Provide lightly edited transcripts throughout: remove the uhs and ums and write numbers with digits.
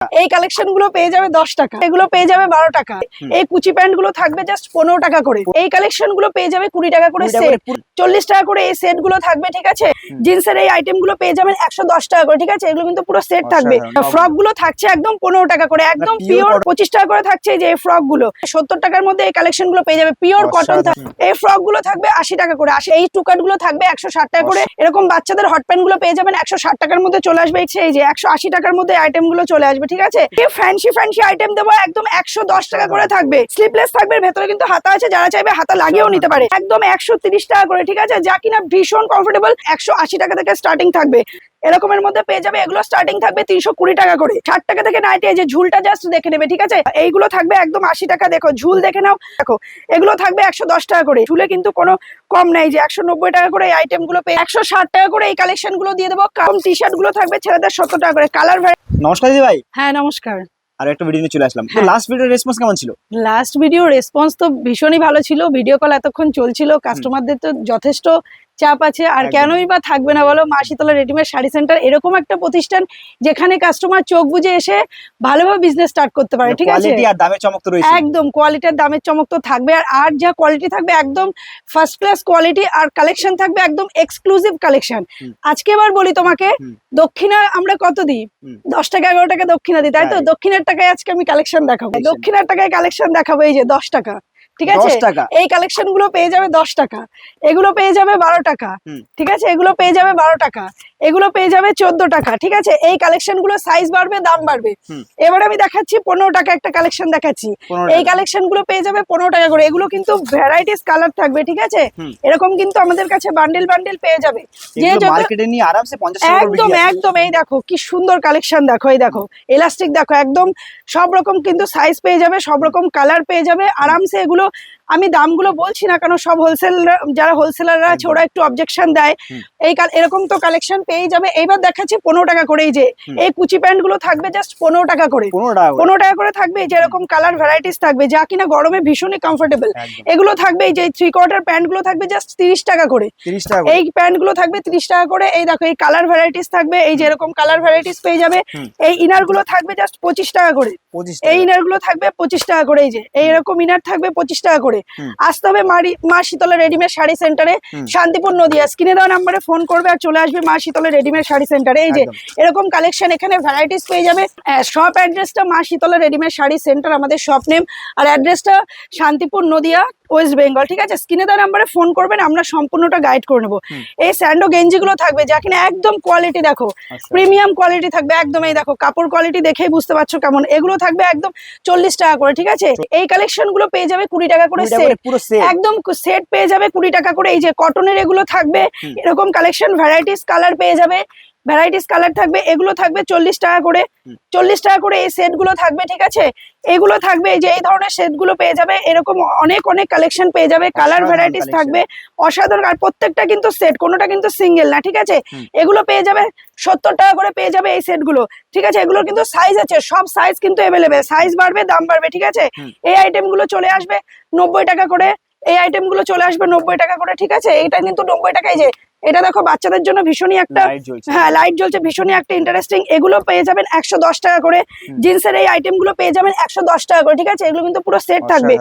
এই কালেকশন গুলো পেয়ে যাবে 10 টাকা, এগুলো পেয়ে যাবে 12 টাকা। এই কুচি প্যান্ট গুলো থাকবে জাস্ট 15 টাকা করে। এই কালেকশন গুলো পেয়ে যাবে 20 টাকা করে সেট, 40 টাকা করে এই সেট গুলো থাকবে, ঠিক আছে। জিন্সের এই আইটেম গুলো পেয়ে যাবেন 110 টাকা করে, ঠিক আছে। এগুলো কিন্তু পুরো সেট থাকবে। ফ্রক গুলো থাকছে একদম 15 টাকা করে, একদম পিওর। 25 টাকা করে থাকছে এই যে ফ্রক গুলো। 70 টাকার মধ্যে এই কালেকশন গুলো পেয়ে যাবে, পিওর কটন। এই ফ্রক গুলো থাকবে 80 টাকা করে। এই টুকাট গুলো থাকবে 160 টাকা করে। এরকম বাচ্চাদের হট প্যান্ট গুলো পেয়ে যাবেন 160 টাকার মধ্যে চলে আসবে। এই যে 180 টাকার মধ্যে আইটেম গুলো চলে আসবে, ঠিক আছে। ফ্যান্সি আইটেম দেবো একদম 110 টাকা করে থাকবে। স্লিপলেস থাকবে, ভেতরে কিন্তু হাতা আছে, যারা চাইবে হাতা লাগিয়েও নিতে পারে। একদম 130 টাকা করে, ঠিক আছে, যা কিনা ভীষণ কমফোর্টেবল। 180 টাকা থেকে স্টার্টিং থাকবে। এরকমের মধ্যে পেয়ে যাবে। এগুলো স্টার্টিং থাকবে 320 টাকা করে। 60 টাকা থেকে নাইটি। এই যে ঝুলটা জাস্ট দেখে নেবে, ঠিক আছে। এইগুলো থাকবে একদম 80 টাকা। দেখো ঝুল দেখে নাও, দেখো এগুলো থাকবে 110 টাকা করে। ঝুলে কিন্তু কোনো কম নাই। যে 190 টাকা করে এই আইটেম গুলো পেয়ে 160 টাকা করে এই কালেকশন গুলো দিয়ে দেবো। কম টি শার্ট গুলো থাকবে ছেলেদের 70 টাকা করে। কালার। নমস্কার দিদি ভাই। হ্যাঁ নমস্কার। আর একটা ভিডিও নিয়ে চলে আসলাম। তো লাস্ট ভিডিওর রেসপন্স কেমন ছিল? লাস্ট ভিডিও রেসপন্স তো ভীষণই ভালো ছিল। ভিডিও কল এতক্ষণ চলছিল। কাস্টমারদের তো যথেষ্ট চাপ আছে, আর কেনই বা থাকবে না বলো। মা শীতলা রেডিমেড শাড়ি সেন্টার এরকম একটা প্রতিষ্ঠান যেখানে কাস্টমার চোখ বুজে এসে ভালোভাবে বিজনেস স্টার্ট করতে পারে, ঠিক আছে। কোয়ালিটি আর দামের চমক তো রয়েছে। একদম কোয়ালিটি আর দামের চমক তো থাকবে। আর যা কোয়ালিটি থাকবে একদম ফার্স্ট ক্লাস কোয়ালিটি, আর কালেকশন থাকবে একদম এক্সক্লুসিভ কালেকশন। আজকে এবার বলি তোমাকে, দক্ষিণা আমরা কত দিই? 10 টাকা 11 টাকা দক্ষিণা দিই, তাই তো। দক্ষিণের টাকায় আজকে আমি কালেকশন দেখাবো। দক্ষিণের টাকায় কালেকশন দেখাবো। এই যে 10 টাকা, ঠিক আছে। এই কালেকশন গুলো পেয়ে যাবে 10 টাকা, এগুলো পেয়ে যাবে 12 টাকা, ঠিক আছে। এগুলো পেয়ে যাবে 12 টাকা, এগুলো পেয়ে যাবে 14 টাকা, ঠিক আছে। এই কালেকশন গুলো সাইজ বাড়বে, দাম বাড়বে। এবার আমি দেখাচ্ছি 15 টাকা একটা কালেকশন দেখাচ্ছি। এই কালেকশন গুলো পেয়ে যাবে 15 টাকা করে। এগুলো কিন্তু ভ্যারাইটিস কালার থাকবে, ঠিক আছে। এরকম কিন্তু আমাদের কাছে বান্ডেল বান্ডেল পেয়ে যাবে। যে মার্কেটে নিয়ে আরামসে 50 টাকা একদম একদম। এই দেখো কি সুন্দর কালেকশন, দেখো এই দেখো এলাস্টিক, দেখো একদম সব রকম কিন্তু সাইজ পেয়ে যাবে, সব রকম কালার পেয়ে যাবে আরামসে। এগুলো আমি দামগুলো বলছি না, কারণ সব যারা হোলসেলাররা আছে ওরা একটু অবজেকশন দেয়। এরকম তো কালেকশন পেয়ে যাবে। এইবার দেখাচ্ছি 15 টাকা করে। এই যে এই কুচি প্যান্ট গুলো থাকবে জাস্ট 15 টাকা করে। 15 টাকা করে থাকবে। যে এরকম কালার ভ্যারাইটিস থাকবে, যা কিনা গরমে ভীষণই কমফোর্টেবল। এগুলো থাকবে এই যে 3/4 প্যান্ট গুলো থাকবে জাস্ট 30 টাকা করে। এই প্যান্ট গুলো থাকবে 30 টাকা করে। এই দেখো এই কালার ভ্যারাইটিস থাকবে। এই যে এরকম কালার ভ্যারাইটিস পেয়ে যাবে। এই ইনার গুলো থাকবে জাস্ট 25 টাকা করে। এই ইনার গুলো থাকবে 25 টাকা করে। এই যে এইরকম ইনার থাকবে 25 টাকা করে। আসতে হবে মা শীতলা রেডিমেড শাড়ি সেন্টারে, শান্তিপুর নদিয়া। স্ক্রিনে দেওয়া নাম্বারে ফোন করবে আর চলে আসবে মা শীতলা রেডিমেড শাড়ি সেন্টারে। এই যে এরকম কালেকশন, এখানে ভ্যারাইটিস পেয়ে যাবে। শপ অ্যাড্রেসটা মা শীতলা রেডিমেড শাড়ি সেন্টার আমাদের শপ নেম, আর অ্যাড্রেসটা শান্তিপুর নদিয়া, ওয়েস্ট বেঙ্গল, ঠিক আছে। স্ক্রিনে দেওয়া নাম্বারে ফোন করবেন, আমরা সম্পূর্ণটা গাইড করে নেবো। এই স্যান্ডো গেঞ্জি গুলো থাকবে, যা কিনা একদম কোয়ালিটি, দেখো প্রিমিয়াম কোয়ালিটি থাকবে একদম। এই দেখো কাপড় কোয়ালিটি দেখেই বুঝতে পারছো কেমন। এগুলো থাকবে একদম 40 টাকা করে, ঠিক আছে। এই কালেকশন গুলো পেয়ে যাবে 20 টাকা করে সেট, একদম সেট পেয়ে যাবে 20 টাকা করে। এই যে কটনের এগুলো থাকবে এরকম কালেকশন, ভ্যারাইটিস কালার পেয়ে যাবে, ভ্যারাইটিস কালার থাকবে। এগুলো থাকবে 40 টাকা করে, 40 টাকা করে এই সেট গুলো থাকবে, ঠিক আছে। এগুলো থাকবে এই যে এই ধরনের সেট গুলো পেয়ে যাবে। এরকম অনেক অনেক কালেকশন পেয়ে যাবে, কালার ভ্যারাইটিস থাকবে অসাধারণ। আর প্রত্যেকটা কিন্তু সেট, কোনোটা কিন্তু সিঙ্গেল না, ঠিক আছে। এগুলো পেয়ে যাবে 70 টাকা করে পেয়ে যাবে এই সেট গুলো, ঠিক আছে। এগুলোর কিন্তু সাইজ আছে, সব সাইজ কিন্তু অ্যাভেলেবেল। সাইজ বাড়বে, দাম বাড়বে, ঠিক আছে। এই আইটেম গুলো চলে আসবে 90 টাকা করে। এই আইটেম গুলো চলে আসবে 90 টাকা করে, ঠিক আছে। এটা কিন্তু 90 টাকায়। যে এটা দেখো বাচ্চাদের জন্য ভীষণই একটা, হ্যাঁ লাইট জ্বলছে, ভীষণই একটা ইন্টারেস্টিং। এগুলো পেয়ে যাবেন 110 টাকা করে। জিন্সের এই আইটেম গুলো পেয়ে যাবেন 110 টাকা করে, ঠিক আছে। এগুলো কিন্তু পুরো সেট থাকবে,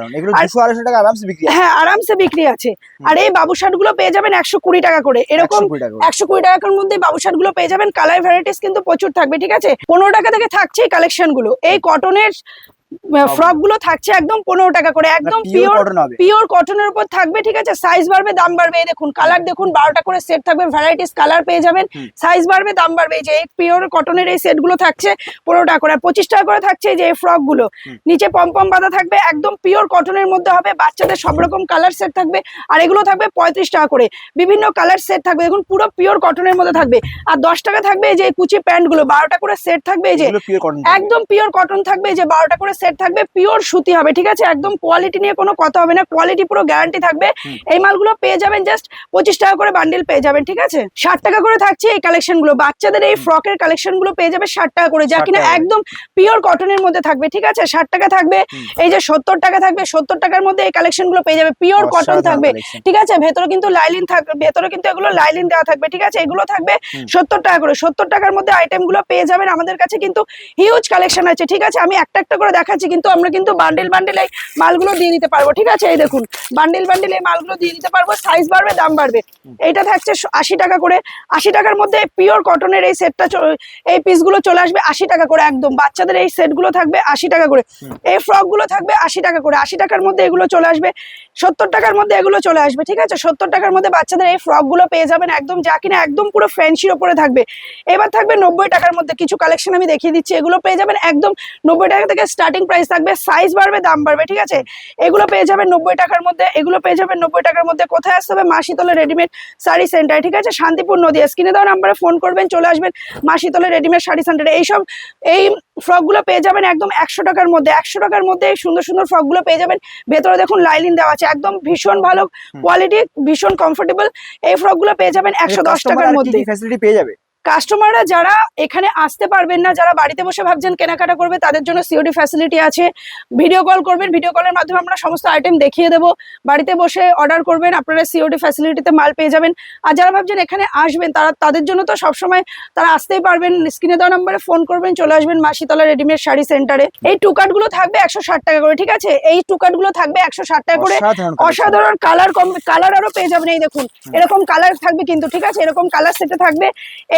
হ্যাঁ আরামসে বিক্রি আছে। আর এই বাবুশার্ট গুলো পেয়ে যাবেন 120 টাকা করে। এরকম 120 টাকার মধ্যে বাবুশার্ট গুলো পেয়ে যাবেন। কালার ভ্যারাইটিস কিন্তু প্রচুর থাকবে, ঠিক আছে। 15 টাকা থেকে থাকছে এই কালেকশন গুলো। এই কটনের ফ্রক গুলো থাকছে একদম 15 টাকা করে, একদম পিওর কটনের উপর থাকবে, ঠিক আছে। সাইজ বাড়বে, দাম বাড়বে। এই দেখুন কালার দেখুন, 12টা করে সেট থাকবে, ভ্যারাইটিস কালার পেয়ে যাবেন। সাইজ বাড়বে, দাম বাড়বে। এই যে এই পিওর কটনের এই সেট গুলো থাকছে 15 টাকা করে। 25 টাকা করে থাকছে এই যে এই ফ্রক গুলো, নিচে পমপম বাঁধা থাকবে, একদম পিওর কটনের মধ্যে হবে। বাচ্চাদের সব রকম কালার সেট থাকবে, আর এগুলো থাকবে 35 টাকা করে। বিভিন্ন কালার সেট থাকবে, দেখুন পুরো পিওর কটনের মধ্যে থাকবে। আর 10 টাকা থাকবে এই যে কুচি প্যান্ট গুলো, 12টা করে সেট থাকবে। এই যে একদম পিওর কটন থাকবে, এই যে 12টা করে সেট থাকবে, পিওর সুতি হবে, ঠিক আছে, একদম কোয়ালিটি নিয়ে কোনো কথা হবে না, কোয়ালিটি পুরো গ্যারান্টি থাকবে। এই মালগুলো পেয়ে যাবেন জাস্ট 25 টাকা করে বান্ডিল পেয়ে যাবেন, ঠিক আছে। 60 টাকা করে থাকছে এই কালেকশন গুলো, বাচ্চাদের এই ফ্রকের কালেকশন গুলো পেয়ে যাবে 60 টাকা করে, যা কিনা একদম পিওর কটনের মধ্যে থাকবে, ঠিক আছে। 60 টাকা থাকবে, এই যে 70 টাকা থাকবে, 70 টাকার মধ্যে এই কালেকশন গুলো পেয়ে যাবে, পিওর কটন থাকবে, ঠিক আছে। ভেতরে কিন্তু লাইলিন থাকবে, ভেতরে কিন্তু এগুলো লাইলিন দেওয়া থাকবে, ঠিক আছে। এগুলো থাকবে 70 টাকা করে। 70 টাকার মধ্যে আইটেম গুলো পেয়ে যাবেন। আমাদের কাছে কিন্তু হিউজ কালেকশন আছে, ঠিক আছে। আমি একটা একটা করে দেখাচ্ছি, কিন্তু আমরা কিন্তু বান্ডিল বান্ডিল এই মালগুলো দিয়ে দিতে পারবো, ঠিক আছে। এই দেখুন বান্ডিল বান্ডিল এই মালগুলো দিয়ে দিতে পারবো, সাইজ বাড়বে দাম বাড়বে। এইটা থাকছে 80 টাকা করে। 80 টাকার মধ্যে পিওর কটনের এই সেটটা, এই পিসগুলো চলে আসবে 80 টাকা করে একদম। বাচ্চাদের এই সেটগুলো থাকবে 80 টাকা করে, এই ফ্রক গুলো থাকবে 80 টাকা করে। 80 টাকার মধ্যে এগুলো চলে আসবে, 70 টাকার মধ্যে এগুলো চলে আসবে, ঠিক আছে। 70 টাকার মধ্যে বাচ্চাদের এই ফ্রক গুলো পেয়ে যাবেন একদম, যা কিনা একদম পুরো ফ্যান্সির উপরে থাকবে। এবার থাকবে 90 টাকার মধ্যে কিছু কালেকশন আমি দেখিয়ে দিচ্ছি, এগুলো পেয়ে যাবেন একদম 90 টাকা থেকে স্টার্টিং প্রাইস থাকবে, সাইজ বাড়বে দাম বাড়বে, ঠিক আছে। এগুলো পেয়ে যাবেন 90 টাকার মধ্যে, এগুলো পেয়ে যাবেন 90 টাকার মধ্যে। কোথায় আসতে হবে? মা শীতলের রেডিমেড শাড়ি সেন্টার, ঠিক আছে, শান্তিপুর নদীয়া। স্ক্রিনে দেওয়া নাম্বারে ফোন করবেন, চলে আসবেন মা শীতলের রেডিমেড শাড়ি সেন্টারে। এইসব এই ফ্রক গুলো পেয়ে যাবেন একদম 100 টাকার মধ্যে। 100 টাকার মধ্যে এই সুন্দর সুন্দর ফ্রক গুলো পেয়ে যাবেন। ভেতরে দেখুন লাইলিন দেওয়া আছে, একদম ভীষণ ভালো কোয়ালিটি, ভীষণ কমফোর্টেবল। এই ফ্রক গুলো পেয়ে যাবেন 110 টাকার মধ্যে। ফ্যাসিলিটি পেয়ে যাবে কাস্টমাররা যারা এখানে আসতে পারবেন না, যারা বাড়িতে বসে ভাবছেন কেনাকাটা করবে, তাদের জন্য সিওডি ফ্যাসিলিটি আছে। ভিডিও কল করবেন, ভিডিও কলের মাধ্যমে আমরা সমস্ত আইটেম দেখিয়ে দেবো। বাড়িতে বসে অর্ডার করবেন, আপনারা সিওডি ফ্যাসিলিটিতে মাল পেয়ে যাবেন। আর যারা ভাবছেন এখানে আসবেন, তাদের জন্য তো সবসময় তারা আসতেই পারবেন। স্ক্রিনে দেওয়া নাম্বারে ফোন করবেন, চলে আসবেন মাসিতলা রেডিমেড শাড়ি সেন্টারে। এই টুকাট গুলো থাকবে 160 টাকা করে, ঠিক আছে। এই টুকাট গুলো থাকবে 160 টাকা করে। অসাধারণ কালার, কালার আরো পেয়ে যাবেন। এই দেখুন এরকম কালার থাকবে কিন্তু, ঠিক আছে, এরকম কালার সেটে থাকবে।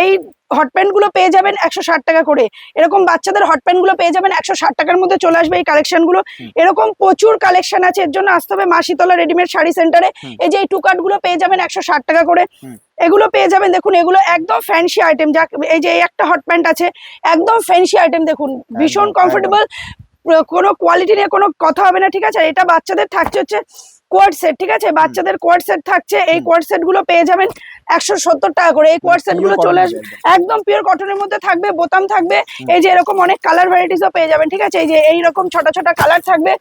এই হট প্যান্ট গুলো পেয়ে যাবেন 160 টাকা করে। এরকম বাচ্চাদের হট প্যান্ট গুলো পেয়ে যাবেন 160 টাকার মধ্যে চলে আসবে এই কালেকশন গুলো। এরকম প্রচুর কালেকশন আছে, এর জন্য আসতে হবে মা শীতলা রেডিমেড শাড়ি সেন্টারে। এই যে এই টুকাট গুলো পেয়ে যাবেন 160 টাকা করে। এগুলো পেয়ে যাবেন, দেখুন এগুলো একদম ফ্যান্সি আইটেম। যা এই যে এই একটা হট প্যান্ট আছে, একদম ফ্যান্সি আইটেম, দেখুন ভীষণ কমফোর্টেবল, কোনো কোয়ালিটি নিয়ে কোনো কথা হবে না, ঠিক আছে। এটা বাচ্চাদের থাকছে হচ্ছে কোয়াড সেট, ঠিক আছে, বাচ্চাদের কোয়াড সেট থাকছে। এই কোয়াড সেট গুলো পেয়ে যাবেন 170 টাকা করে। এই কোয়াড সেট গুলো চলে আসবে একদম পিওর কটনের মধ্যে থাকবে, বোতাম থাকবে। এই যে এরকম অনেক কালার ভ্যারাইটিসও পেয়ে যাবেন, ঠিক আছে। এই যে এইরকম ছোট ছোট কালার থাকবে।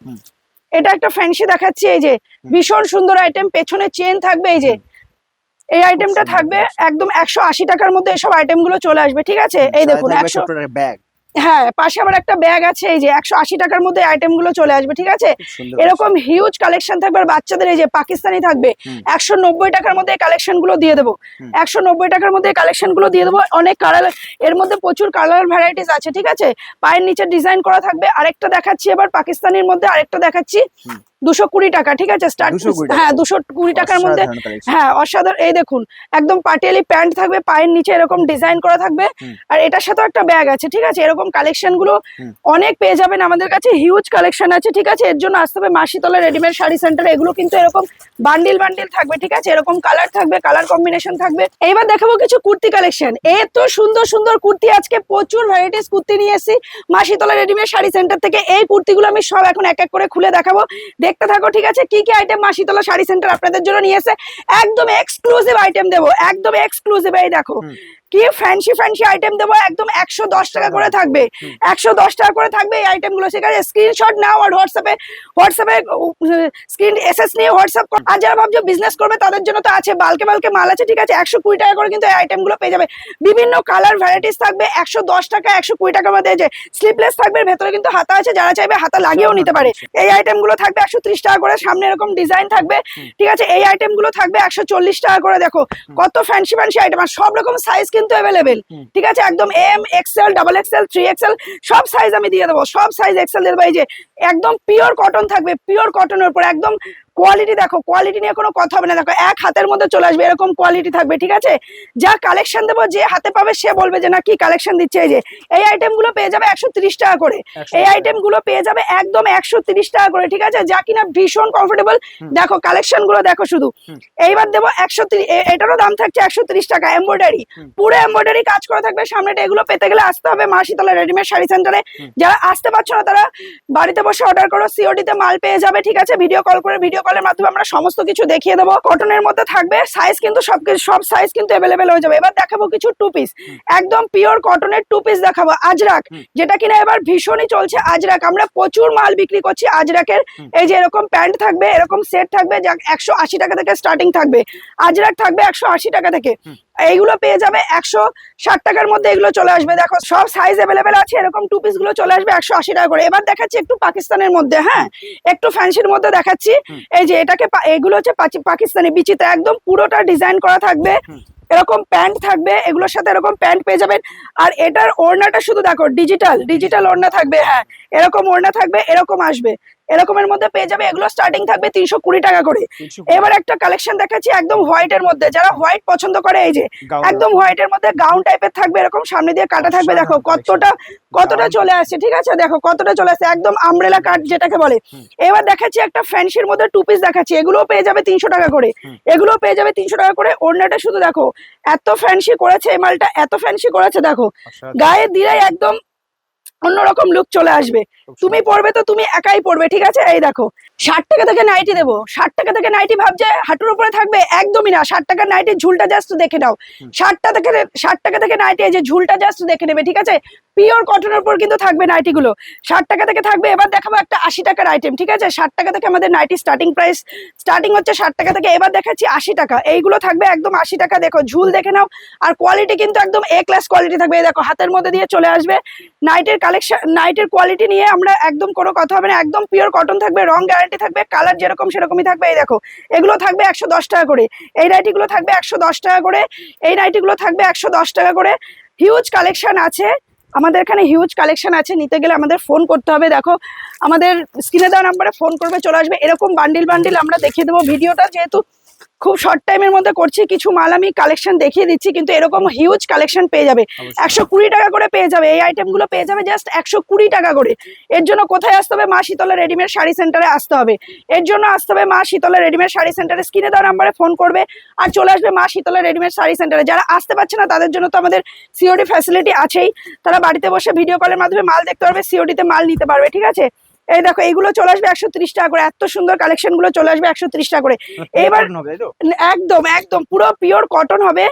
এটা একটা ফ্যান্সি দেখাচ্ছি, এই যে ভীষণ সুন্দর আইটেম, পেছনে চেন থাকবে। এই যে এই আইটেমটা থাকবে একদম 180 টাকার মধ্যে। এসব আইটেম গুলো চলে আসবে, ঠিক আছে। এই দেখুন 100, ব্যাগ, হ্যাঁ, পাশে আবার একটা ব্যাগ আছে। এই যে 180 টাকার মধ্যে আইটেম গুলো চলে আসবে, ঠিক আছে। এরকম হিউজ কালেকশন থাকবে। আর বাচ্চাদের এই যে পাকিস্তানি থাকবে 190 টাকার মধ্যে কালেকশন গুলো দিয়ে দেবো। 190 টাকার মধ্যে কালেকশন গুলো দিয়ে দেবো। অনেক কালার, এর মধ্যে প্রচুর কালার ভ্যারাইটিস আছে, ঠিক আছে। পায়ের নিচে ডিজাইন করা থাকবে। আরেকটা দেখাচ্ছি এবার পাকিস্তানির মধ্যে, আরেকটা দেখাচ্ছি 220 টাকা, ঠিক আছে, স্টার্ট। হ্যাঁ, 220 টাকার মধ্যে, হ্যাঁ, অসাধারণ। এই দেখুন একদম পাটিয়ালি প্যান্ট থাকবে, পায়ের নিচে এরকম ডিজাইন করা থাকবে। আর এটার সাথে একটা ব্যাগ আছে, ঠিক আছে। এরকম কালেকশন গুলো অনেক পেয়ে যাবেন আমাদের কাছে, হিউজ কালেকশন আছে, ঠিক আছে। এর জন্য আসতে হবে মাসিতলা রেডিমেড শাড়ি সেন্টার। এগুলো কিন্তু এরকম বান্ডিল বান্ডিল থাকবে, ঠিক আছে। এরকম কালার থাকবে, কালার কম্বিনেশন থাকবে। এইবার দেখাবো কিছু কুর্তি কালেকশন। এত সুন্দর সুন্দর কুর্তি, আজকে প্রচুর ভ্যারাইটিস কুর্তি নিয়ে এসেছি মাসিতলা রেডিমেড শাড়ি সেন্টার থেকে। এই কুর্তিগুলো আমি সব এখন এক এক করে খুলে দেখাবো, দেখতে থাকো, ঠিক আছে। কি কি আইটেম মাসিতলা শাড়ি সেন্টার আপনাদের জন্য নিয়ে এসে একদম এক্সক্লুসিভ আইটেম দেবো, একদম এক্সক্লুসিভ। এই দেখো কি ফ্যান্সি ফ্যান্সি আইটেম দেবো, একদম 110 টাকা করে থাকবে, 110 টাকা করে থাকবে এই আইটেম গুলো। সেখানে স্ক্রিনশট নাও আর হোয়াটসঅ্যাপে স্ক্রিন এসএস নিয়ে হোয়াটসঅ্যাপ করো। আর যারা ভাবছো বিজনেস করবে তাদের জন্য তো আছে, বালকে বালকে মাল আছে, ঠিক আছে। 120 টাকা করে কিন্তু এই আইটেম গুলো পেয়ে যাবে। বিভিন্ন কালার ভ্যারাইটিস থাকবে 110 টাকা, 120 টাকার মধ্যে। যে স্লিপলেস থাকবে, ভেতরে কিন্তু হাতা আছে, যারা চাইবে হাতা লাগিয়েও নিতে পারে। এই আইটেম গুলো থাকবে 130 টাকা করে, সামনে এরকম ডিজাইন থাকবে, ঠিক আছে। এই আইটেম গুলো থাকবে 140 টাকা করে। দেখো কত ফ্যান্সি ফ্যান্সি আইটেম, আর সব রকম সাইজ কিন্তু অ্যাভেলেবেল, ঠিক আছে। একদম M, Excel, double XL, 3XL সব সাইজ আমি দিয়ে দেবো, সব সাইজ এক্সেল দিয়ে দেবো। এই যে একদম পিওর কটন থাকবে, পিওর কটনের উপর একদম কোয়ালিটি, দেখো কোয়ালিটি নিয়ে কোনো কথা হবে না। দেখো এক হাতের মধ্যে চলে আসবে, এরকম কোয়ালিটি থাকবে, ঠিক আছে। যা কালেকশন দেবো, যে হাতে পাবে সে বলবে যে না কি কালেকশন দিচ্ছে। এই যে এই আইটেম গুলো পেয়ে যাবে 130 টাকা করে। এই আইটেম গুলো পেয়ে যাবে একদম 130 টাকা করে, ঠিক আছে, যা কিনা ভীষণ কমফোর্টেবল। দেখো কালেকশন গুলো দেখো শুধু। এইবার দেবো 130, এটারও দাম থাকছে 130 টাকা। এমব্রয়ডারি, পুরো এমব্রয়ডারি কাজ করা থাকবে সামনেটা। এগুলো পেতে গেলে আসতে হবে মা শীতলা রেডিমেড শাড়ি সেন্টারে। যারা আসতে পারছো না তারা বাড়িতে বসে অর্ডার করো, সিওডি তে মাল পেয়ে যাবে, ঠিক আছে। ভিডিও কল করে, ভিডিও কলের মাধ্যমে আমরা সমস্ত কিছু দেখিয়ে দেবো। কটনের মধ্যে থাকবে, সাইজ কিন্তু সব সাইজ কিন্তু অ্যাভেলেবেল হয়ে যাবে। এবার দেখাবো কিছু টু পিস, একদম পিওর কটনের টু পিস দেখাবো। আজরাক, যেটা কিনা এবার ভীষণই চলছে আজরাক, আমরা প্রচুর মাল বিক্রি করছি আজরাকের। এই যে এরকম প্যান্ট থাকবে, এরকম সেট থাকবে, যা 180 টাকা থেকে স্টার্টিং থাকবে। আজরাক থাকবে 180 টাকা থেকে, এইগুলো পেয়ে যাবে 160 টাকার মধ্যে। এগুলো চলে আসবে, দেখো সব সাইজ অ্যাভেলেবেল আছে। এরকম টু পিস গুলো চলে আসবে 180 টাকা করে। এবার দেখাচ্ছি একটু পাকিস্তানের মধ্যে, হ্যাঁ একটু ফ্যান্সির মধ্যে দেখাচ্ছি। এই যে এটাকে এগুলো হচ্ছে পাকিস্তানি বিচিত্রা, একদম পুরোটা ডিজাইন করা থাকবে। এরকম প্যান্ট থাকবে, এগুলোর সাথে এরকম প্যান্ট পেয়ে যাবেন। আর এটার ওড়নাটা শুধু দেখো, ডিজিটাল ওড়না থাকবে, হ্যাঁ এরকম ওড়না থাকবে, এরকম আসবে, এরকমের মধ্যে পেয়ে যাবে। এগুলো স্টার্টিং থাকবে 320 টাকা করে। এবার একটা কালেকশন দেখাচ্ছি একদম হোয়াইটের মধ্যে, যারা হোয়াইট পছন্দ করে, এই যে একদম হোয়াইটের মধ্যে গাউন টাইপের থাকবে, এরকম সামনে দিয়ে কাটা থাকবে। দেখো কতটা চলে আসছে, ঠিক আছে, দেখো কতটা চলে আসছে, একদম আমব্রেলা কাট যেটাকে বলে। এবার দেখাচ্ছি একটা ফ্যান্সির মধ্যে টু পিস দেখাচ্ছি, এগুলো পেয়ে যাবে 300 টাকা করে। এগুলো পেয়ে যাবে 300 টাকা করে। ওড়নাটা শুধু দেখো, এত ফ্যান্সি করেছে এই মালটা, এত ফ্যান্সি করেছে, দেখো গায়ে দিলেই একদম অন্যরকম লুক চলে আসবে। তুমি পড়বে তো তুমি একাই পড়বে, ঠিক আছে। এই দেখো 60 টাকা থেকে নাইটি দেবো, 60 টাকা থেকে নাইটি ভাবছে হাঁটুর উপরে থাকবে, একদমই না। 60 টাকার নাইটি ঝুলটা জাস্ট দেখে নাও, 60 টাকা থেকে নাইটি, এই যে ঝুলটা জাস্ট দেখে নেবে, ঠিক আছে। পিওর কটনের উপর কিন্তু থাকবে নাইটি গুলো, 60 টাকা থেকে থাকবে। এবার দেখাবো একটা 80 টাকার আইটেম, ঠিক আছে। 60 টাকা থেকে আমাদের নাইটি স্টার্টিং হচ্ছে 60 টাকা থেকে। এবার দেখাচ্ছি 80 টাকা, এইগুলো থাকবে একদম 80 টাকা। দেখো ঝুল দেখে নাও, আর কোয়ালিটি কিন্তু একদম এ ক্লাস কোয়ালিটি থাকবে। এই দেখো হাতের মধ্যে দিয়ে চলে আসবে। নাইটের কালেকশন, নাইটের কোয়ালিটি নিয়ে আমরা একদম কোনো কথা হবে না, একদম পিওর কটন থাকবে, রং গ্যারান্টি থাকবে, কালার যেরকম সেরকমই থাকবে। এই দেখো এগুলো থাকবে 110 টাকা করে, এই নাইটি গুলো থাকবে 110 টাকা করে, এই নাইটি গুলো থাকবে 110 টাকা করে। হিউজ কালেকশন আছে আমাদের এখানে, হিউজ কালেকশন আছে। নিতে গেলে আমাদের ফোন করতে হবে, দেখো আমাদের স্ক্রিনে দেওয়া নাম্বারে ফোন করবে, চলে আসবে। এরকম বান্ডিল আমরা দেখিয়ে দেবো। ভিডিওটা যেহেতু খুব শর্ট টাইমের মধ্যে করছি, কিছু মাল আমি কালেকশন দেখিয়ে দিচ্ছি, কিন্তু এরকম হিউজ কালেকশন পেয়ে যাবে। 120 টাকা করে পেয়ে যাবে, এই আইটেমগুলো পেয়ে যাবে জাস্ট 120 টাকা করে। এর জন্য কোথায় আসতে হবে? মা শীতলা রেডিমেড শাড়ি সেন্টারে আসতে হবে। এর জন্য আসতে হবে মা শীতলা রেডিমেড শাড়ি সেন্টারে, স্ক্রিনে দেওয়া নাম্বারে ফোন করবে আর চলে আসবে মা শীতলা রেডিমেড শাড়ি সেন্টারে। যারা আসতে পারছে না তাদের জন্য তো আমাদের সিওডি ফ্যাসিলিটি আছেই, তারা বাড়িতে বসে ভিডিও কলের মাধ্যমে মাল দেখতে পারবে, সিওডিতে মাল নিতে পারবে, ঠিক আছে। এই দেখো এইগুলো চলে আসবে 130 টাকা করে, এত সুন্দর কালেকশন গুলো চলে আসবে 130 টাকা করে। এবার একদম পুরো পিওর কটন হবে।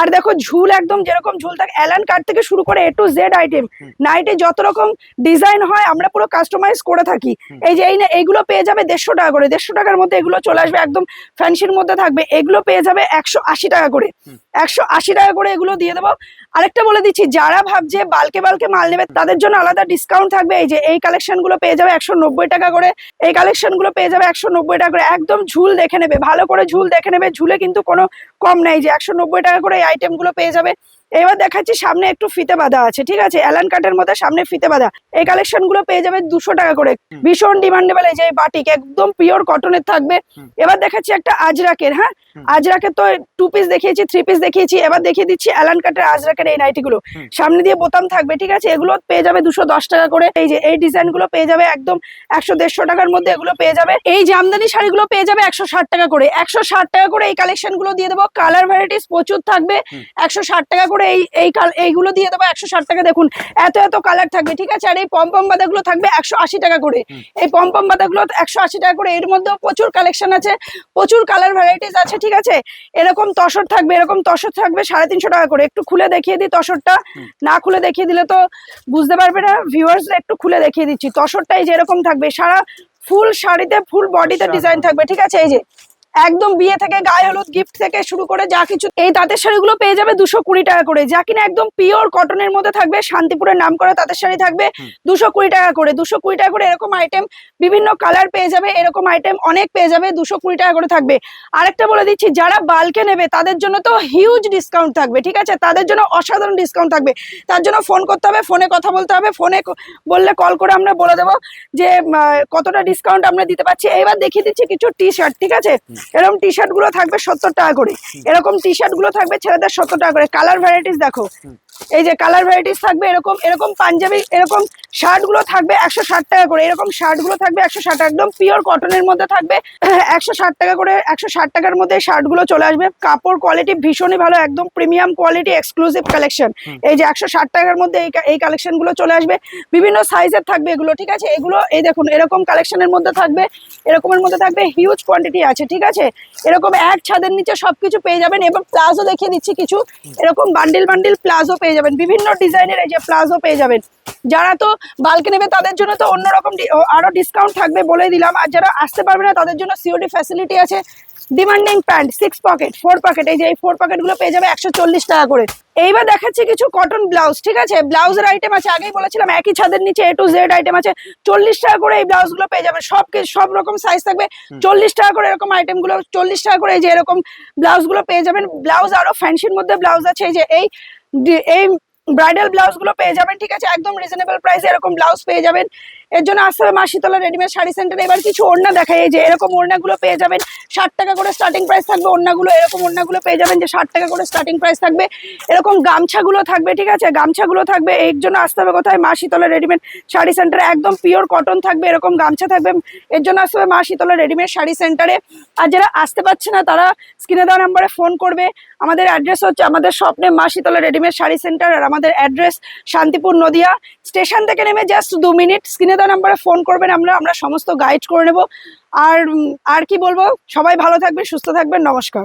আর দেখো ঝুল একদম যেরকম ঝুল থাকে, অ্যালান কাট থেকে শুরু করে A to Z আইটেম, নাইটে যত রকম ডিজাইন হয় আমরা পুরো কাস্টমাইজ করে থাকি। এই যে এইগুলো পেয়ে যাবে 150 টাকা করে, 150 টাকার মধ্যে এগুলো চলে আসবে, একদম ফ্যান্সির মধ্যে থাকবে। এগুলো পেয়ে যাবে 180 টাকা করে, 180 টাকা করে এগুলো দিয়ে দেবো। আরেকটা বলে দিচ্ছি, যারা ভাবছে বালকে মাল নেবে তাদের জন্য আলাদা ডিসকাউন্ট থাকবে। এই যে এই কালেকশন গুলো পেয়ে যাবে 190 টাকা করে, এই কালেকশন গুলো পেয়ে যাবে 190 টাকা করে। একদম ঝুল দেখে নেবে, ভালো করে ঝুল দেখে নেবে, ঝুলে কিন্তু কোনো কম নাই। যে 190 টাকা করে এই আইটেম গুলো পেয়ে যাবে। এবার দেখাচ্ছি সামনে একটু ফিতে বাঁধা আছে, ঠিক আছে, অ্যালান কাটের মধ্যে সামনে ফিতে বাঁধা। এই কালেকশন গুলো পেয়ে যাবে 200 টাকা করে, ভীষণ ডিমান্ডেবল। এই যে বাটিক একদম পিওর কটনের থাকবে। এবার দেখাচ্ছি একটা আজরাকের, হ্যাঁ আজরাকের তো 2 পিস দেখিয়েছি, 3 পিস দেখিয়েছি, এবার দেখিয়ে দিচ্ছি অ্যালান কাটের আজরাকের এই নাইটি গুলো, সামনে দিয়ে বোতাম থাকবে, ঠিক আছে। এগুলো পেয়ে যাবে 210 টাকা করে। এই যে এই ডিজাইন গুলো পেয়ে যাবে একদম 100-150 টাকার মধ্যে এগুলো পেয়ে যাবে। এই জামদানি শাড়িগুলো পেয়ে যাবে 160 টাকা করে, 160 টাকা করে এই কালেকশন গুলো দিয়ে দেবো। কালার ভ্যারাইটিস প্রচুর থাকবে, 160 টাকা করে এইগুলো দিয়ে দেবো 160 টাকা। দেখুন এত কালার থাকবে, ঠিক আছে। আর এই পম্পম বাঁধাগুলো থাকবে 180 টাকা করে, এই পম্পম বাঁধাগুলো 180 টাকা করে। এর মধ্যেও প্রচুর কালেকশন আছে, প্রচুর কালার ভ্যারাইটিস আছে, ঠিক আছে। এরকম তসর থাকবে, এরকম তসর থাকবে 350 টাকা করে। একটু খুলে দেখিয়ে দিই তসরটা, না খুলে দেখিয়ে দিলে তো বুঝতে পারবে না ভিউয়ার্স, একটু খুলে দেখিয়ে দিচ্ছি। তসরটাই যেরকম থাকবে, সারা ফুল শাড়িতে ফুল বডিতে ডিজাইন থাকবে, ঠিক আছে। এই যে একদম বিয়ে থেকে গায়ে হলুদ গিফট থেকে শুরু করে যা কিছু, এই তাঁতের শাড়িগুলো পেয়ে যাবে 220 টাকা করে, যা কিনা একদম পিওর কটনের মধ্যে থাকবে। শান্তিপুরের নাম করা তাঁতের শাড়ি থাকবে 220 টাকা করে, 220 টাকা করে। এরকম আইটেম বিভিন্ন কালার পেয়ে যাবে, এরকম আইটেম অনেক পেয়ে যাবে, 220 টাকা করে থাকবে। আরেকটা বলে দিচ্ছি, যারা বালকে নেবে তাদের জন্য তো হিউজ ডিসকাউন্ট থাকবে, ঠিক আছে, তাদের জন্য অসাধারণ ডিসকাউন্ট থাকবে। তার জন্য ফোন করতে হবে, ফোনে কথা বলতে হবে, ফোনে বললে কল করে আমরা বলে দেবো যে কতটা ডিসকাউন্ট আমরা দিতে পারছি। এবার দেখিয়ে দিচ্ছি কিছু টি শার্ট, ঠিক আছে। এরকম টি শার্ট গুলো থাকবে 70 টাকা করে, এরকম টি শার্ট গুলো থাকবে ছেলেদের 70 টাকা করে। কালার ভ্যারাইটিস দেখো, এই যে কালার ভ্যারাইটিস থাকবে, এরকম এরকম পাঞ্জাবি এরকম শার্ট গুলো থাকবে 160 টাকা করে, এরকম শার্ট গুলো থাকবে 160, একদম পিওর কটনের মধ্যে থাকবে 160 টাকা করে। 160 টাকার মধ্যে শার্ট গুলো চলে আসবে, কাপড় কোয়ালিটি ভীষণই ভালো, একদম প্রিমিয়াম কোয়ালিটি, এক্সক্লুসিভ কালেকশন। এই যে 160 টাকার মধ্যে এই কালেকশন গুলো চলে আসবে, বিভিন্ন সাইজের থাকবে এগুলো, ঠিক আছে। এগুলো এই দেখুন এরকম কালেকশনের মধ্যে থাকবে, এরকমের মধ্যে থাকবে, হিউজ কোয়ান্টিটি আছে, ঠিক আছে। এরকম এক ছাদের নিচে সবকিছু পেয়ে যাবেন। এবং প্লাজো দেখিয়ে দিচ্ছি কিছু, এরকম বান্ডিল বান্ডিল প্লাজো পেয়ে যাবেন, বিভিন্ন ডিজাইনের এই যে প্লাজো পেয়ে যাবেন। যারা তো বাল্কে নেবে তাদের জন্য তো অন্যরকম আরো ডিসকাউন্ট থাকবে বলে দিলাম, আর যারা আসতে পারবে না তাদের জন্য সিওডি ফ্যাসিলিটি আছে। ডিমান্ডিং প্যান্ট 6 পকেট 4 পকেট, এই যে এই 4 পকেট গুলো পেয়ে যাবে 140 টাকা করে। এইবার দেখাচ্ছি কিছু কটন ব্লাউজ, ঠিক আছে। ব্লাউজের আইটেম আছে, আগেই বলেছিলাম একই ছাদের নিচে A to Z আইটেম আছে। 40 টাকা করে এই ব্লাউজ গুলো পেয়ে যাবে, সব রকম সাইজ থাকবে। 40 টাকা করে এরকম আইটেম গুলো 40 টাকা করে, এই যে এরকম ব্লাউজ গুলো পেয়ে যাবেন। ব্লাউজ আরো ফ্যান্সির মধ্যে ব্লাউজ আছে, এই যে এই ব্রাইডাল ব্লাউজ গুলো পেয়ে যাবেন, ঠিক আছে, একদম রিজনেবল প্রাইসে এরকম ব্লাউজ পেয়ে যাবেন। এর জন্য আসতে হবে মা শীতলা রেডিমেড শাড়ি সেন্টারে। এবার কিছু ওড়না দেখাই, এই যে এরকম ওড়নাগুলো পেয়ে যাবেন 60 টাকা করে স্টার্টিং প্রাইস থাকবে। ওড়নাগুলো এরকম ওড়নাগুলো পেয়ে যাবেন যে 60 টাকা করে স্টার্টিং প্রাইস থাকবে। এরকম গামছাগুলো থাকবে, ঠিক আছে, গামছাগুলো থাকবে। এর জন্য আসতে হবে কোথায়, মা শীতলা রেডিমেড শাড়ি সেন্টারে, একদম পিওর কটন থাকবে, এরকম গামছা থাকবে। এর জন্য আসতে হবে মা শীতলা রেডিমেড শাড়ি সেন্টারে। আর যারা আসতে পারছে না তারা স্ক্রিনে দেওয়া নাম্বারে ফোন করবে। আমাদের অ্যাড্রেস হচ্ছে, আমাদের স্বপ্নে মা শীতলা রেডিমেড শাড়ি সেন্টার, আর আমাদের অ্যাড্রেস শান্তিপুর নদিয়া। স্টেশন থেকে নেমে জাস্ট 2 মিনিট স্ক্রিনে দেওয়া নাম্বারে ফোন করবেন, আমরা সমস্ত গাইড করে নেব। আর কি বলবো, সবাই ভালো থাকবেন, সুস্থ থাকবেন, নমস্কার।